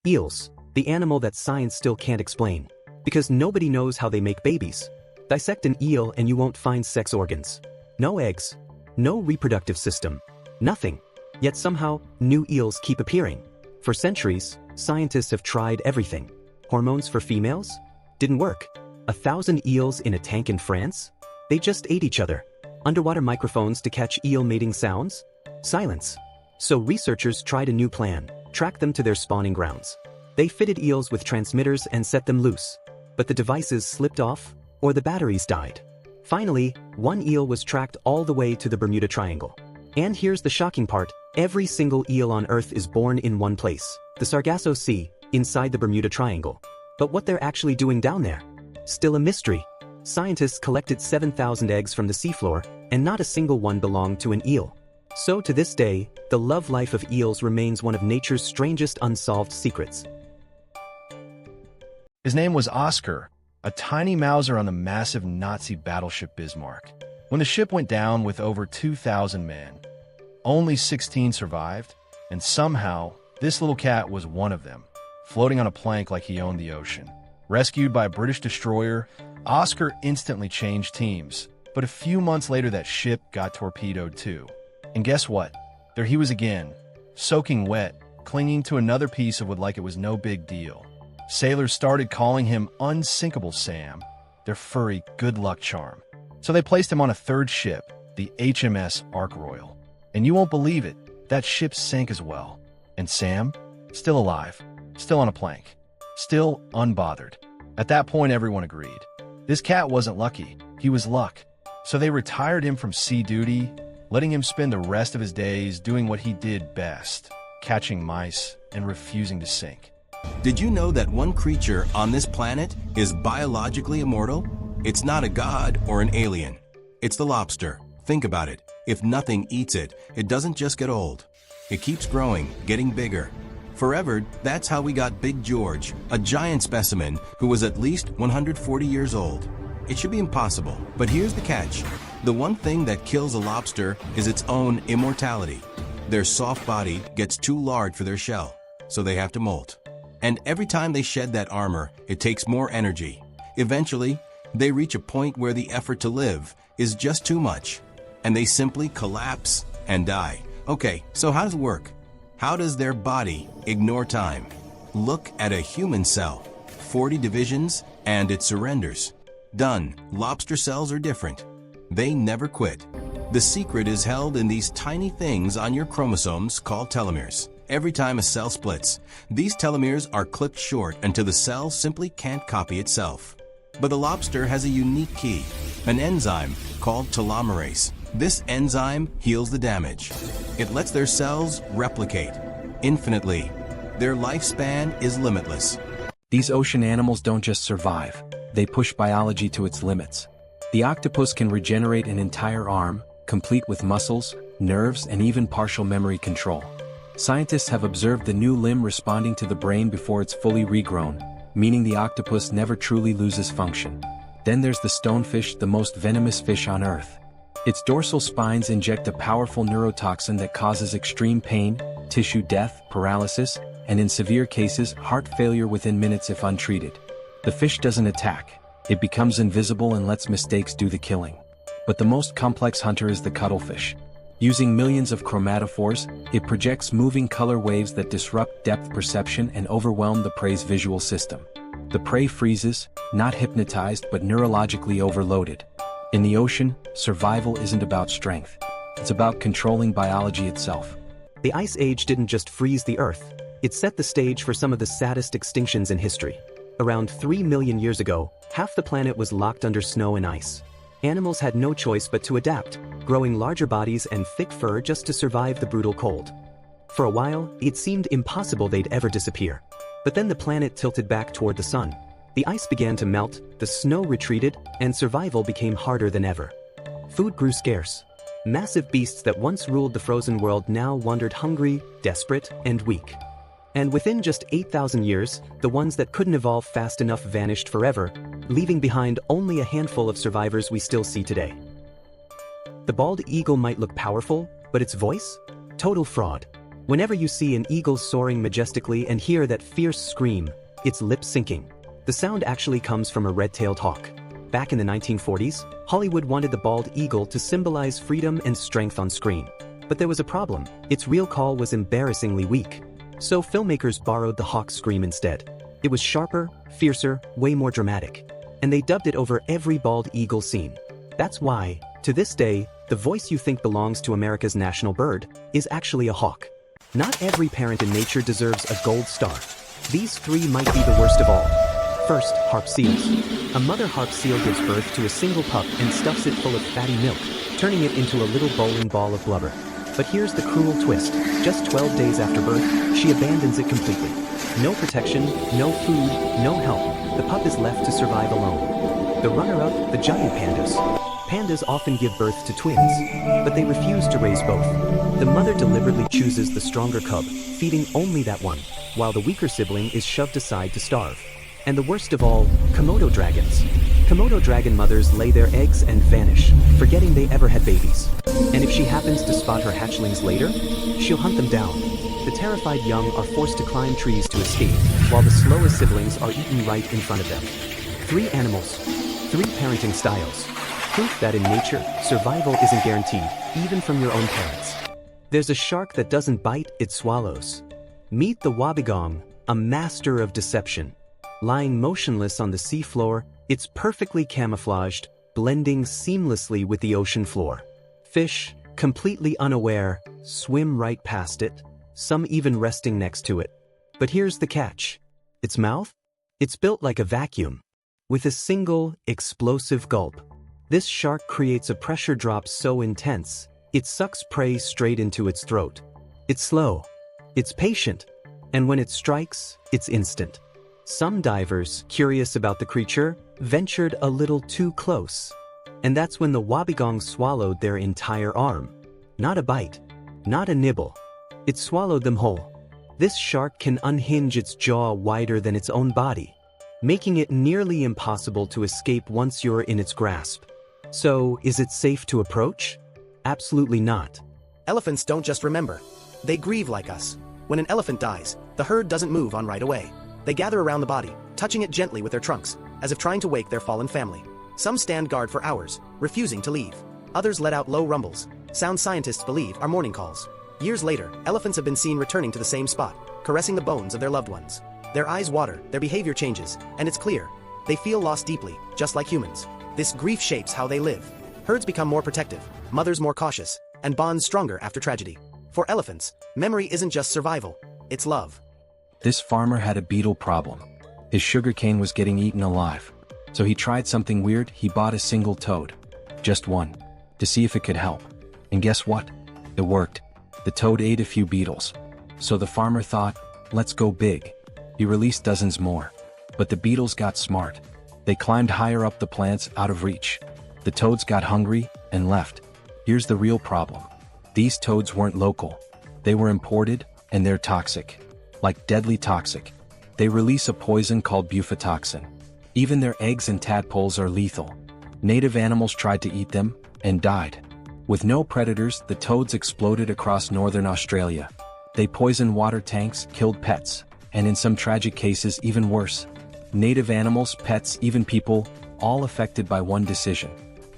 Eels, the animal that science still can't explain. Because nobody knows how they make babies. Dissect an eel and you won't find sex organs. No eggs. No reproductive system. Nothing. Yet somehow, new eels keep appearing. For centuries, scientists have tried everything. Hormones for females? Didn't work. 1,000 eels in a tank in France? They just ate each other. Underwater microphones to catch eel mating sounds? Silence. So researchers tried a new plan, track them to their spawning grounds. They fitted eels with transmitters and set them loose. But the devices slipped off, or the batteries died. Finally, one eel was tracked all the way to the Bermuda Triangle. And here's the shocking part, every single eel on Earth is born in one place, the Sargasso Sea, inside the Bermuda Triangle. But what they're actually doing down there? Still a mystery. Scientists collected 7,000 eggs from the seafloor, and not a single one belonged to an eel. So to this day, the love life of eels remains one of nature's strangest unsolved secrets. His name was Oscar, a tiny Mauser on the massive Nazi battleship Bismarck. When the ship went down with over 2,000 men, only 16 survived, and somehow, this little cat was one of them, floating on a plank like he owned the ocean. Rescued by a British destroyer, Oscar instantly changed teams, but a few months later that ship got torpedoed too. And guess what? There he was again, soaking wet, clinging to another piece of wood like it was no big deal. Sailors started calling him Unsinkable Sam, their furry good luck charm. So they placed him on a third ship, the HMS Ark Royal. And you won't believe it, that ship sank as well. And Sam? Still alive, still on a plank, still unbothered. At that point everyone agreed. This cat wasn't lucky, he was luck. So they retired him from sea duty, letting him spend the rest of his days doing what he did best, catching mice and refusing to sink. Did you know that one creature on this planet is biologically immortal? It's not a god or an alien. It's the lobster. Think about it. If nothing eats it, it doesn't just get old. It keeps growing, getting bigger. Forever, that's how we got Big George, a giant specimen who was at least 140 years old. It should be impossible, but here's the catch. The one thing that kills a lobster is its own immortality. Their soft body gets too large for their shell, so they have to molt. And every time they shed that armor, it takes more energy. Eventually, they reach a point where the effort to live is just too much, and they simply collapse and die. Okay, so how does it work? How does their body ignore time? Look at a human cell, 40 divisions, and it surrenders. Done. Lobster cells are different. They never quit. The secret is held in these tiny things on your chromosomes called telomeres. Every time a cell splits, these telomeres are clipped short until the cell simply can't copy itself. But the lobster has a unique key, an enzyme called telomerase. This enzyme heals the damage. It lets their cells replicate infinitely. Their lifespan is limitless. These ocean animals don't just survive, they push biology to its limits. The octopus can regenerate an entire arm, complete with muscles, nerves, and even partial memory control. Scientists have observed the new limb responding to the brain before it's fully regrown, meaning the octopus never truly loses function. Then there's the stonefish, the most venomous fish on Earth. Its dorsal spines inject a powerful neurotoxin that causes extreme pain, tissue death, paralysis, and in severe cases, heart failure within minutes if untreated. The fish doesn't attack. It becomes invisible and lets mistakes do the killing. But the most complex hunter is the cuttlefish. Using millions of chromatophores, it projects moving color waves that disrupt depth perception and overwhelm the prey's visual system. The prey freezes, not hypnotized but neurologically overloaded. In the ocean, survival isn't about strength. It's about controlling biology itself. The Ice Age didn't just freeze the Earth. It set the stage for some of the saddest extinctions in history. Around 3 million years ago, half the planet was locked under snow and ice. Animals had no choice but to adapt, growing larger bodies and thick fur just to survive the brutal cold. For a while, it seemed impossible they'd ever disappear. But then the planet tilted back toward the sun. The ice began to melt, the snow retreated, and survival became harder than ever. Food grew scarce. Massive beasts that once ruled the frozen world now wandered hungry, desperate, and weak. And within just 8,000 years, the ones that couldn't evolve fast enough vanished forever, leaving behind only a handful of survivors we still see today. The bald eagle might look powerful, but its voice? Total fraud. Whenever you see an eagle soaring majestically and hear that fierce scream, it's lip-syncing. The sound actually comes from a red-tailed hawk. Back in the 1940s, Hollywood wanted the bald eagle to symbolize freedom and strength on screen. But there was a problem. Its real call was embarrassingly weak. So filmmakers borrowed the hawk's scream instead. It was sharper, fiercer, way more dramatic. And they dubbed it over every bald eagle scene. That's why, to this day, the voice you think belongs to America's national bird is actually a hawk. Not every parent in nature deserves a gold star. These three might be the worst of all. First, harp seals. A mother harp seal gives birth to a single pup and stuffs it full of fatty milk, turning it into a little bowling ball of blubber. But here's the cruel twist. Just 12 days after birth, she abandons it completely. No protection, no food, no help. The pup is left to survive alone. The runner-up, the giant pandas. Pandas often give birth to twins, but they refuse to raise both. The mother deliberately chooses the stronger cub, feeding only that one, while the weaker sibling is shoved aside to starve. And the worst of all, Komodo dragons. Komodo dragon mothers lay their eggs and vanish, forgetting they ever had babies. And if she happens to spot her hatchlings later, she'll hunt them down. The terrified young are forced to climb trees to escape, while the slowest siblings are eaten right in front of them. 3 animals, 3 parenting styles. Proof that in nature, survival isn't guaranteed, even from your own parents. There's a shark that doesn't bite, it swallows. Meet the wobbegong, a master of deception. Lying motionless on the seafloor, it's perfectly camouflaged, blending seamlessly with the ocean floor. Fish, completely unaware, swim right past it, some even resting next to it. But here's the catch. Its mouth? It's built like a vacuum. With a single, explosive gulp. This shark creates a pressure drop so intense, it sucks prey straight into its throat. It's slow. It's patient. And when it strikes, it's instant. Some divers, curious about the creature, ventured a little too close. And that's when the wobbegong swallowed their entire arm. Not a bite. Not a nibble. It swallowed them whole. This shark can unhinge its jaw wider than its own body, making it nearly impossible to escape once you're in its grasp. So, is it safe to approach? Absolutely not. Elephants don't just remember. They grieve like us. When an elephant dies, the herd doesn't move on right away. They gather around the body, touching it gently with their trunks, as if trying to wake their fallen family. Some stand guard for hours, refusing to leave. Others let out low rumbles, sound scientists believe are morning calls. Years later, elephants have been seen returning to the same spot, caressing the bones of their loved ones. Their eyes water, their behavior changes, and it's clear. They feel loss deeply, just like humans. This grief shapes how they live. Herds become more protective, mothers more cautious, and bonds stronger after tragedy. For elephants, memory isn't just survival, it's love. This farmer had a beetle problem. His sugarcane was getting eaten alive. So he tried something weird. He bought a single toad. Just one. To see if it could help. And guess what? It worked. The toad ate a few beetles. So the farmer thought, let's go big. He released dozens more. But the beetles got smart. They climbed higher up the plants out of reach. The toads got hungry and left. Here's the real problem. These toads weren't local. They were imported, and they're toxic. Like deadly toxic. They release a poison called bufotoxin. Even their eggs and tadpoles are lethal. Native animals tried to eat them, and died. With no predators, the toads exploded across northern Australia. They poisoned water tanks, killed pets, and in some tragic cases even worse. Native animals, pets, even people, all affected by one decision.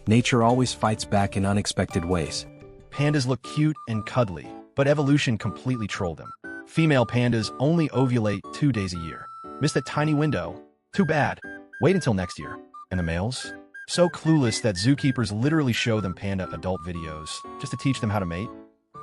Nature always fights back in unexpected ways. Pandas look cute and cuddly, but evolution completely trolled them. Female pandas only ovulate 2 days a year. Missed that tiny window? Too bad. Wait until next year. And the males? So clueless that zookeepers literally show them panda adult videos just to teach them how to mate.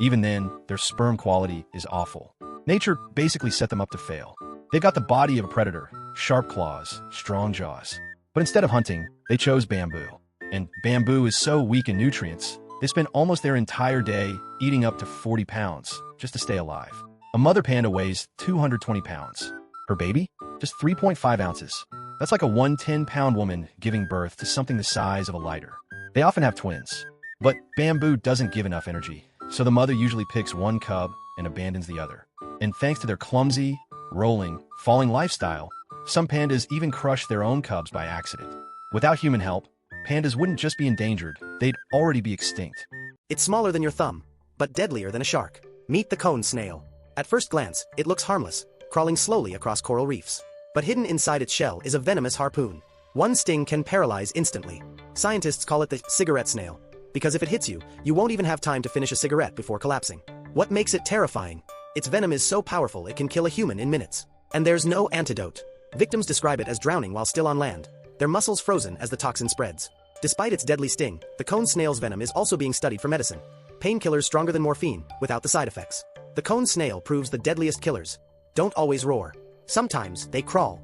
Even then, their sperm quality is awful. Nature basically set them up to fail. They've got the body of a predator, sharp claws, strong jaws. But instead of hunting, they chose bamboo. And bamboo is so weak in nutrients, they spend almost their entire day eating up to 40 pounds just to stay alive. A mother panda weighs 220 pounds. Her baby? Just 3.5 ounces. That's like a 110-pound woman giving birth to something the size of a lighter. They often have twins. But bamboo doesn't give enough energy, so the mother usually picks one cub and abandons the other. And thanks to their clumsy, rolling, falling lifestyle, some pandas even crush their own cubs by accident. Without human help, pandas wouldn't just be endangered, they'd already be extinct. It's smaller than your thumb, but deadlier than a shark. Meet the cone snail. At first glance, it looks harmless, crawling slowly across coral reefs. But hidden inside its shell is a venomous harpoon. One sting can paralyze instantly. Scientists call it the cigarette snail, because if it hits you, you won't even have time to finish a cigarette before collapsing. What makes it terrifying? Its venom is so powerful it can kill a human in minutes. And there's no antidote. Victims describe it as drowning while still on land, their muscles frozen as the toxin spreads. Despite its deadly sting, the cone snail's venom is also being studied for medicine. Painkillers stronger than morphine, without the side effects. The cone snail proves the deadliest killers don't always roar. Sometimes they crawl.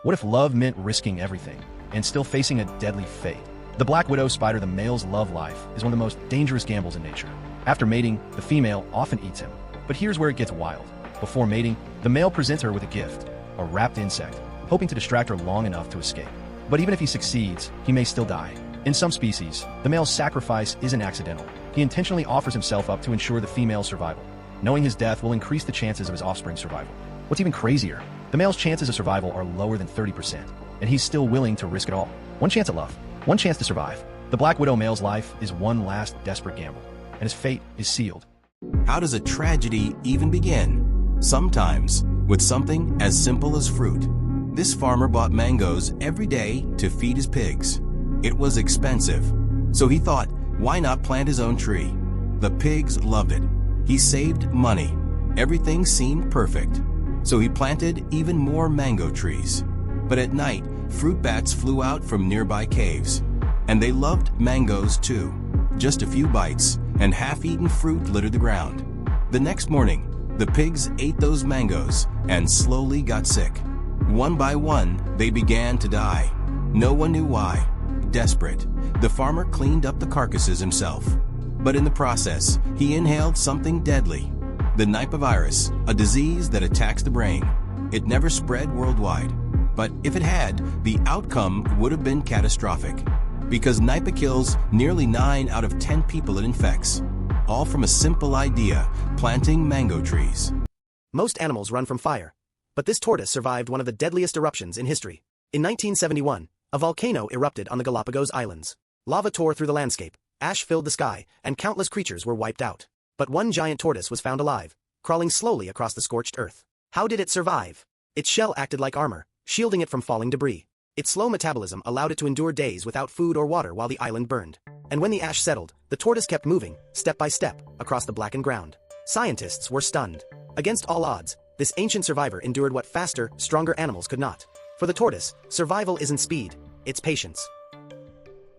What if love meant risking everything and still facing a deadly fate? The black widow spider, the male's love life, is one of the most dangerous gambles in nature. After mating, the female often eats him. But here's where it gets wild. Before mating, the male presents her with a gift, a wrapped insect, hoping to distract her long enough to escape. But even if he succeeds, he may still die. In some species, the male's sacrifice isn't accidental. He intentionally offers himself up to ensure the female's survival. Knowing his death will increase the chances of his offspring's survival. What's even crazier, the male's chances of survival are lower than 30%, and he's still willing to risk it all. One chance at love, one chance to survive. The black widow male's life is one last desperate gamble, and his fate is sealed. How does a tragedy even begin? Sometimes, with something as simple as fruit. This farmer bought mangoes every day to feed his pigs. It was expensive, so he thought, why not plant his own tree? The pigs loved it. He saved money. Everything seemed perfect. So he planted even more mango trees. But at night, fruit bats flew out from nearby caves. And they loved mangoes too. Just a few bites, and half-eaten fruit littered the ground. The next morning, the pigs ate those mangoes and slowly got sick. One by one, they began to die. No one knew why. Desperate, the farmer cleaned up the carcasses himself. But in the process, he inhaled something deadly. The Nipah, a disease that attacks the brain. It never spread worldwide. But if it had, the outcome would have been catastrophic. Because Nipah kills nearly 9 out of 10 people it infects. All from a simple idea, planting mango trees. Most animals run from fire. But this tortoise survived one of the deadliest eruptions in history. In 1971, a volcano erupted on the Galapagos Islands. Lava tore through the landscape, ash filled the sky, and countless creatures were wiped out. But one giant tortoise was found alive, crawling slowly across the scorched earth. How did it survive? Its shell acted like armor, shielding it from falling debris. Its slow metabolism allowed it to endure days without food or water while the island burned. And when the ash settled, the tortoise kept moving, step by step, across the blackened ground. Scientists were stunned. Against all odds, this ancient survivor endured what faster, stronger animals could not. For the tortoise, survival isn't speed, it's patience.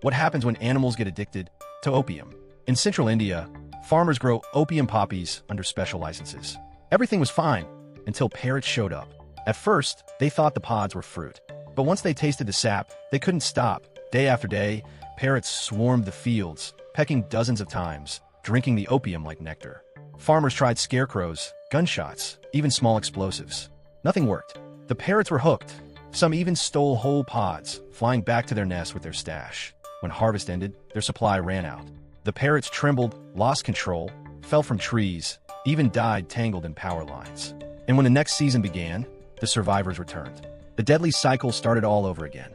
What happens when animals get addicted to opium? In central India, farmers grow opium poppies under special licenses. Everything was fine until parrots showed up. At first, they thought the pods were fruit. But once they tasted the sap, they couldn't stop. Day after day, parrots swarmed the fields, pecking dozens of times, drinking the opium like nectar. Farmers tried scarecrows, gunshots, even small explosives. Nothing worked. The parrots were hooked. Some even stole whole pods, flying back to their nest with their stash. When harvest ended, their supply ran out. The parrots trembled, lost control, fell from trees, even died tangled in power lines. And when the next season began, the survivors returned. The deadly cycle started all over again.